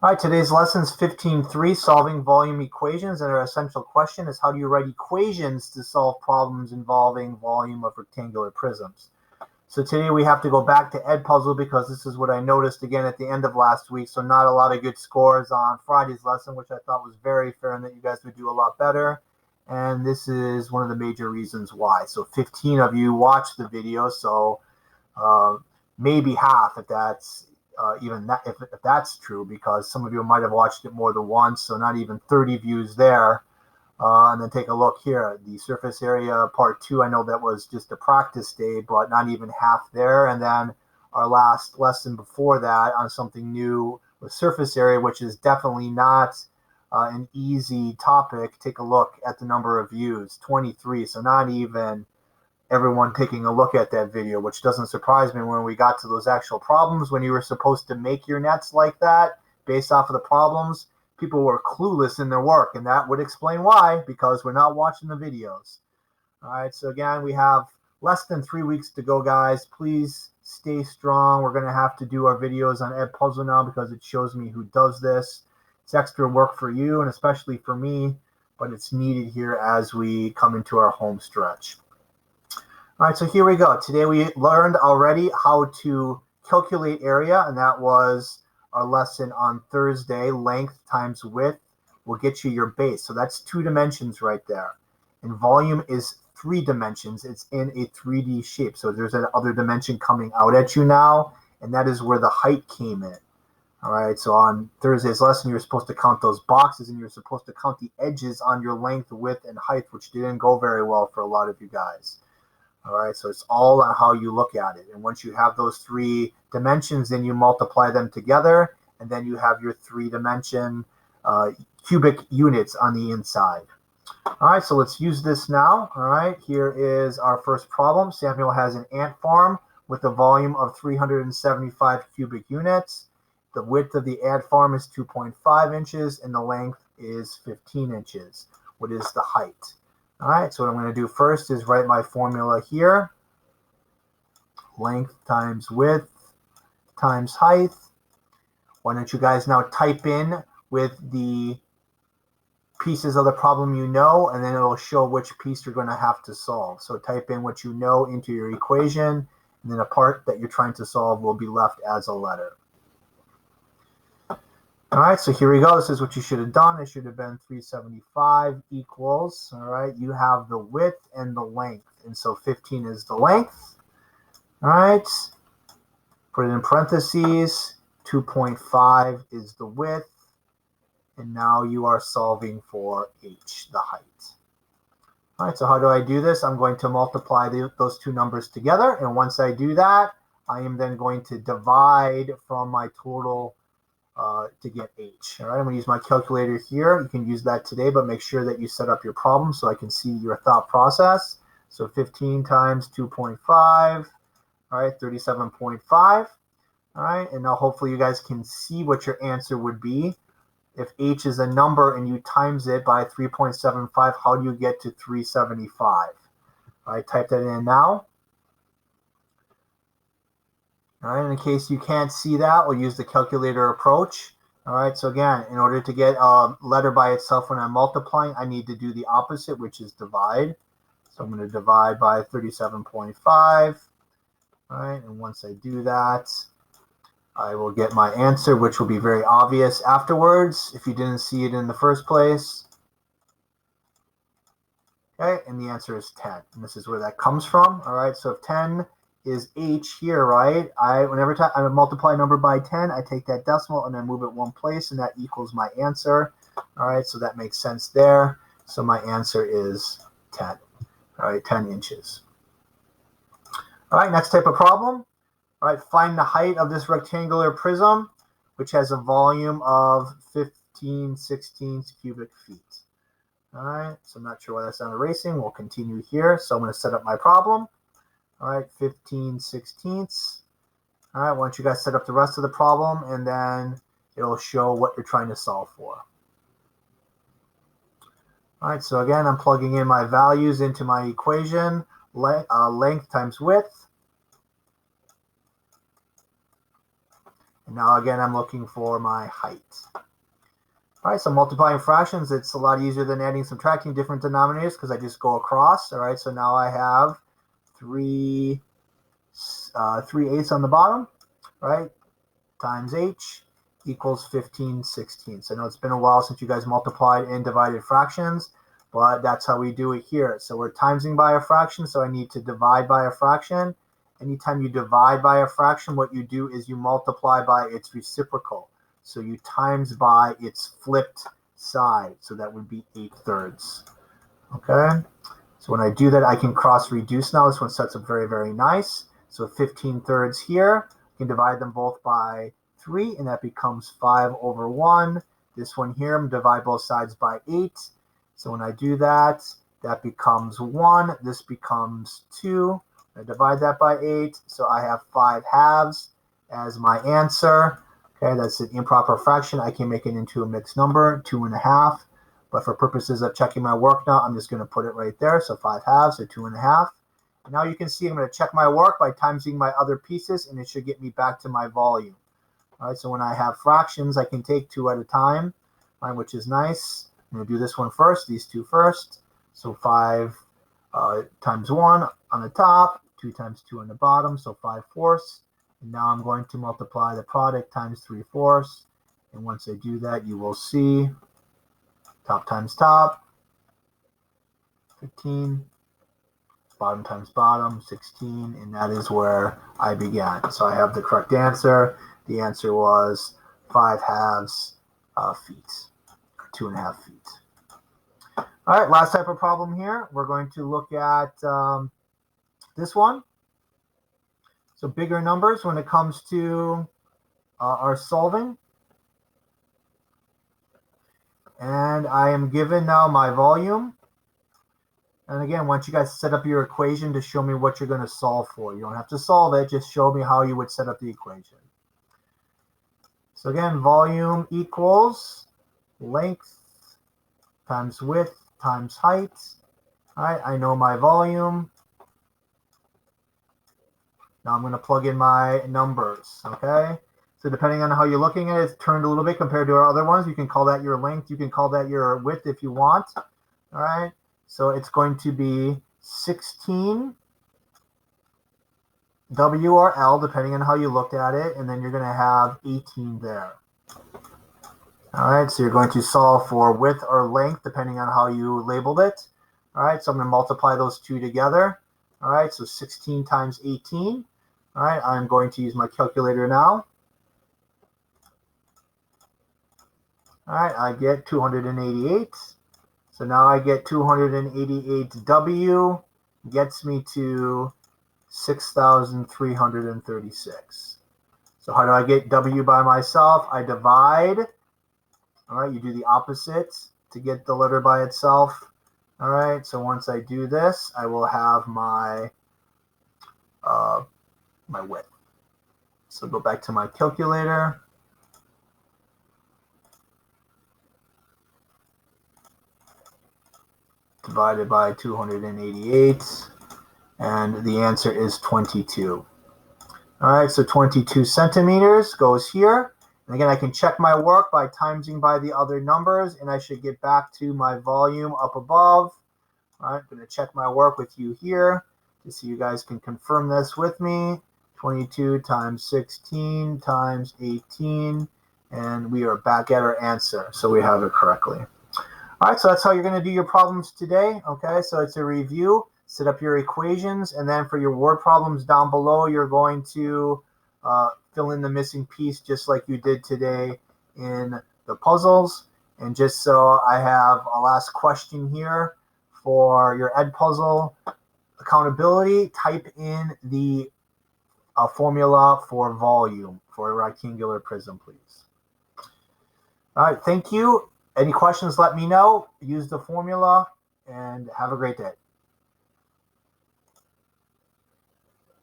All right, today's lesson is 15.3, solving volume equations. And our essential question is, how do you write equations to solve problems involving volume of rectangular prisms? So today we have to go back to Edpuzzle because this is what I noticed again at the end of last week. So not a lot of good scores on Friday's lesson, which I thought was very fair and that you guys would do a lot better. And this is one of the major reasons why. So 15 of you watched the video, so maybe half if that's even that, if that's true, because some of you might have watched it more than once, so not even 30 views there. And then take a look here, the surface area part 2. I know that was just a practice day, but not even half there. And then our last lesson before that on something new with surface area, which is definitely not an easy topic. Take a look at the number of views, 23. So not even everyone taking a look at that video, which doesn't surprise me when we got to those actual problems. When you were supposed to make your nets like that based off of the problems, people were clueless in their work, and that would explain why, because we're not watching the videos. All right, so again, we have less than 3 weeks to go, guys. Please stay strong. We're going to have to do our videos on Edpuzzle now because it shows me who does this. It's extra work for you and especially for me, but it's needed here as we come into our home stretch. All right, so here we go. Today we learned already how to calculate area, and that was our lesson on Thursday. Length times width will get you your base. So that's 2 dimensions right there. And volume is 3 dimensions. It's in a 3D shape. So there's another dimension coming out at you now, and that is where the height came in. All right, so on Thursday's lesson, you're supposed to count those boxes, and you're supposed to count the edges on your length, width, and height, which didn't go very well for a lot of you guys. All right, so it's all on how you look at it. And once you have those 3 dimensions, then you multiply them together, and then you have your 3-dimension cubic units on the inside. All right, so let's use this now. All right, here is our first problem. Samuel has an ant farm with a volume of 375 cubic units. The width of the ant farm is 2.5 inches, and the length is 15 inches. What is the height? All right, so what I'm going to do first is write my formula here. Length times width times height. Why don't you guys now type in with the pieces of the problem you know, and then it'll show which piece you're going to have to solve. So type in what you know into your equation, and then the part that you're trying to solve will be left as a letter. All right, so here we go. This is what you should have done. It should have been 375 equals, all right, you have the width and the length. And so 15 is the length. All right, put it in parentheses. 2.5 is the width. And now you are solving for h, the height. All right, so how do I do this? I'm going to multiply those 2 numbers together. And once I do that, I am then going to divide from my total to get h. All right, I'm going to use my calculator here. You can use that today, but make sure that you set up your problem so I can see your thought process. So 15 times 2.5, all right, 37.5. All right, and now hopefully you guys can see what your answer would be. If h is a number and you times it by 3.75, how do you get to 375? All right, type that in now. All right, in case you can't see that, we'll use the calculator approach. All right, so again, in order to get a letter by itself when I'm multiplying, I need to do the opposite, which is divide. So I'm going to divide by 37.5. All right, and once I do that, I will get my answer, which will be very obvious afterwards if you didn't see it in the first place. Okay, and the answer is 10. And this is where that comes from. All right, so if 10 is h here, right? Whenever I multiply a number by 10, I take that decimal and then move it one place, and that equals my answer. All right, so that makes sense there. So my answer is 10. All right, 10 inches. All right, next type of problem. All right, find the height of this rectangular prism, which has a volume of 15/16 cubic feet. All right, so I'm not sure why that's not erasing. We'll continue here. So I'm going to set up my problem. All right, 15/16. All right, why don't you guys set up the rest of the problem, and then it'll show what you're trying to solve for. All right, so again, I'm plugging in my values into my equation. Length times width. And now again, I'm looking for my height. All right, so multiplying fractions, it's a lot easier than adding, subtracting different denominators because I just go across. All right, so now I have 3/8 on the bottom, right, times h equals 15/16. I know it's been a while since you guys multiplied and divided fractions, but that's how we do it here. So we're timesing by a fraction, so I need to divide by a fraction. Anytime you divide by a fraction, what you do is you multiply by its reciprocal. So you times by its flipped side. So that would be 8/3. Okay. So when I do that, I can cross reduce now. This one sets up very, very nice. So 15/3 here. I can divide them both by 3, and that becomes 5/1. This one here, I'm going to divide both sides by 8. So when I do that, that becomes 1. This becomes 2. I divide that by 8. So I have 5/2 as my answer. Okay, that's an improper fraction. I can make it into a mixed number, 2.5. But for purposes of checking my work now, I'm just going to put it right there. So 5/2, or 2.5. And now you can see I'm going to check my work by timesing my other pieces, and it should get me back to my volume. All right, so when I have fractions, I can take 2 at a time, right, which is nice. I'm going to do this one first, these two first. So 5 times 1 on the top, 2 times 2 on the bottom, so 5/4. And now I'm going to multiply the product times 3/4. And once I do that, you will see top times top, 15, bottom times bottom, 16, and that is where I began. So I have the correct answer. The answer was 5/2 feet, 2.5 feet. All right, last type of problem here. We're going to look at this one. So bigger numbers when it comes to our solving. And I am given now my volume. And again, I want you guys to set up your equation to show me what you're going to solve for. You don't have to solve it, just show me how you would set up the equation. So again, volume equals length times width times height. All right, I know my volume. Now I'm going to plug in my numbers, okay? So depending on how you're looking at it, it's turned a little bit compared to our other ones. You can call that your length. You can call that your width if you want, all right? So it's going to be 16 W or L, depending on how you looked at it, and then you're going to have 18 there. All right, so you're going to solve for width or length, depending on how you labeled it. All right, so I'm going to multiply those two together. All right, so 16 times 18. All right, I'm going to use my calculator now. All right, I get 288. So now I get 288 W gets me to 6,336. So how do I get W by myself? I divide. All right, you do the opposite to get the letter by itself. All right, so once I do this, I will have my my width. So go back to my calculator. Divided by 288, and the answer is 22. All right, so 22 centimeters goes here. And again, I can check my work by timesing by the other numbers, and I should get back to my volume up above. All right, I'm going to check my work with you here, just so you guys can confirm this with me. 22 times 16 times 18, and we are back at our answer, so we have it correctly. All right, so that's how you're going to do your problems today, okay? So it's a review, set up your equations, and then for your word problems down below, you're going to fill in the missing piece just like you did today in the puzzles. And just so I have a last question here for your Edpuzzle accountability, type in the formula for volume for a rectangular prism, please. All right, thank you. Any questions, let me know. Use the formula, and have a great day.